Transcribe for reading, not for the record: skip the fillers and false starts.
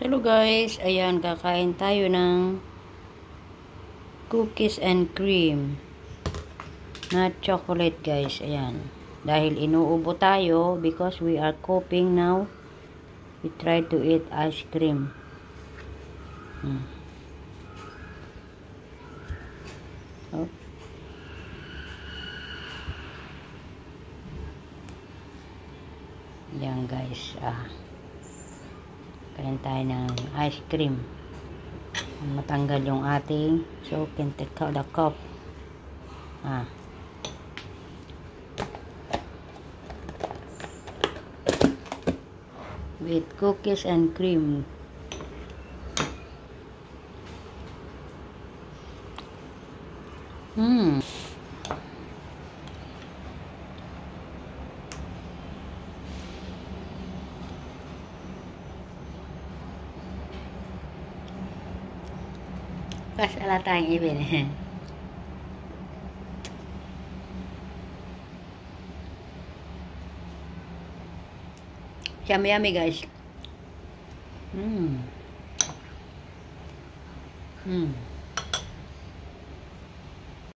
Hello guys, ayan, kakain tayo ng cookies and cream na chocolate guys, ayan. Dahil inuubo tayo because we are coping now, we try to eat ice cream. Oh. Ayan guys, kain tayo ng ice cream. Matanggal yung ating so can take out the cup. With cookies and cream. Pas ala tayong ibin. Yummy guys.